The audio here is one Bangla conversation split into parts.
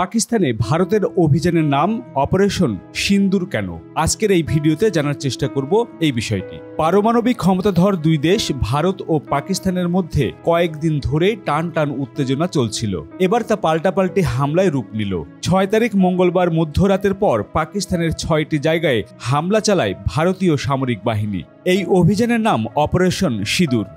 পাকিস্তানে ভারতের অভিযানের নাম অপারেশন সিন্দুর কেন? আজকের এই ভিডিওতে জানার চেষ্টা করব এই বিষয়টি। পারমাণবিক ক্ষমতাধর দুই দেশ ভারত ও পাকিস্তানের মধ্যে কয়েকদিন ধরে টান টান উত্তেজনা চলছিল। এবার তা পাল্টাপাল্টি হামলায় রূপ নিল। 6 তারিখ মঙ্গলবার মধ্যরাতের পর পাকিস্তানের 6টি জায়গায় হামলা চালায় ভারতীয় সামরিক বাহিনী। এই অভিযানের নাম অপারেশন সিঁদুর।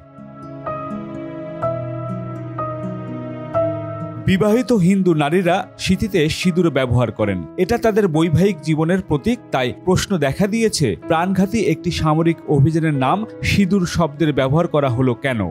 বিবাহিত হিন্দু নারীরা শীতিতে সিঁদুর ব্যবহার করেন। এটা তাদের বৈবাহিক জীবনের প্রতীক। তাই প্রশ্ন দেখা দিয়েছে, প্রাণঘাতী একটি সামরিক অভিযানের নাম সিঁদুর শব্দের ব্যবহার করা হলো কেন?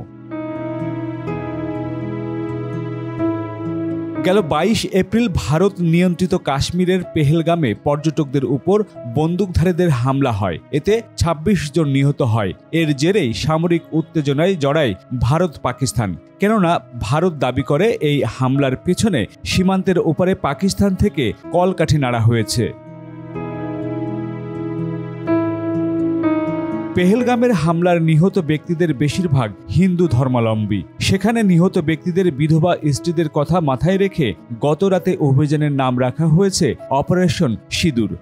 গেল 22 এপ্রিল ভারত নিয়ন্ত্রিত কাশ্মীরের পেহেলগামে পর্যটকদের উপর বন্দুকধারীদের হামলা হয়। এতে 26 জন নিহত হয়। এর জেরেই সামরিক উত্তেজনায় জড়ায় ভারত পাকিস্তান। কেননা ভারত দাবি করে এই হামলার পেছনে সীমান্তের ওপারে পাকিস্তান থেকে কলকাঠি নাড়া হয়েছে। পেহেলগামের হামলার নিহত ব্যক্তিদের বেশিরভাগ হিন্দু ধর্মাবলম্বী। সেখানে নিহত ব্যক্তিদের বিধবা স্ত্রীদের কথা মাথায় রেখে গতরাতে অভিযানের নাম রাখা হয়েছে অপারেশন সিঁদুর।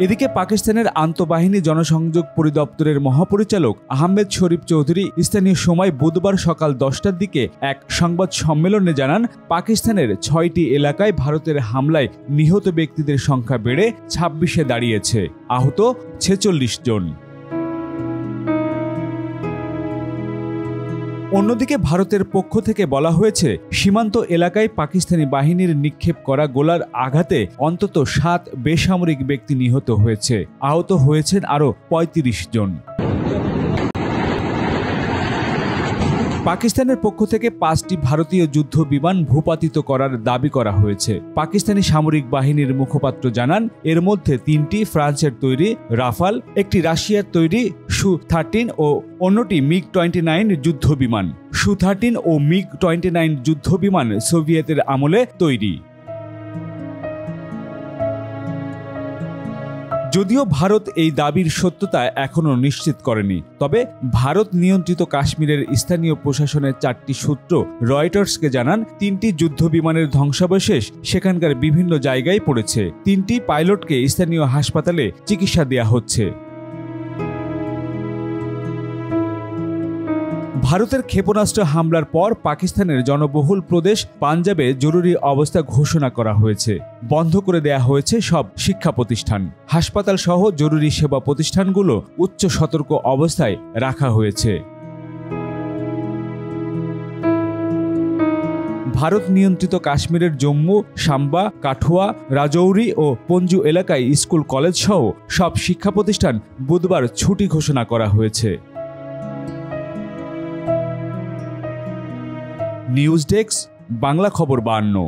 এদিকে পাকিস্তানের আন্তঃবাহিনী জনসংযোগ পরিদপ্তরের মহাপরিচালক আহমেদ শরীফ চৌধুরী স্থানীয় সময় বুধবার সকাল 10টার দিকে এক সংবাদ সম্মেলনে জানান, পাকিস্তানের 6টি এলাকায় ভারতের হামলায় নিহত ব্যক্তিদের সংখ্যা বেড়ে 26-এ দাঁড়িয়েছে, আহত 46 জন। অন্যদিকে ভারতের পক্ষ থেকে বলা হয়েছে, সীমান্ত এলাকায় পাকিস্তানি বাহিনীর নিক্ষেপ করা গোলার আঘাতে অন্তত 7 বেসামরিক ব্যক্তি নিহত হয়েছে, আহত হয়েছেন আরও 35 জন। পাকিস্তানের পক্ষ থেকে 5টি ভারতীয় যুদ্ধ বিমান ভূপাতিত করার দাবি করা হয়েছে। পাকিস্তানি সামরিক বাহিনীর মুখপাত্র জানান, এর মধ্যে 3টি ফ্রান্সের তৈরি রাফাল, একটি রাশিয়ার তৈরি সু-13 ও অন্যটি মিগ-29 যুদ্ধ বিমান। সু-13 ও মিগ-29 যুদ্ধ বিমান সোভিয়েতের আমলে তৈরি। যদিও ভারত এই দাবির সত্যতা এখনও নিশ্চিত করেনি, তবে ভারত নিয়ন্ত্রিত কাশ্মীরের স্থানীয় প্রশাসনের 4টি সূত্র রয়টার্সকে জানান, 3টি যুদ্ধ বিমানের ধ্বংসাবশেষ সেখানকার বিভিন্ন জায়গায় পড়েছে। 3টি পাইলটকে স্থানীয় হাসপাতালে চিকিৎসা দেওয়া হচ্ছে। ভারতের ক্ষেপণাস্ত্র হামলার পর পাকিস্তানের জনবহুল প্রদেশ পাঞ্জাবে জরুরি অবস্থা ঘোষণা করা হয়েছে। বন্ধ করে দেয়া হয়েছে সব শিক্ষা প্রতিষ্ঠান, হাসপাতাল সহ জরুরি সেবা প্রতিষ্ঠানগুলো উচ্চ সতর্ক অবস্থায় রাখা হয়েছে। ভারত নিয়ন্ত্রিত কাশ্মীরের জম্মু, সাম্বা, কাঠুয়া, রাজৌরি ও পঞ্জু এলাকায় স্কুল কলেজ সহ সব শিক্ষা প্রতিষ্ঠান বুধবার ছুটি ঘোষণা করা হয়েছে। নিউজ ডেস্ক, বাংলা খবর 52।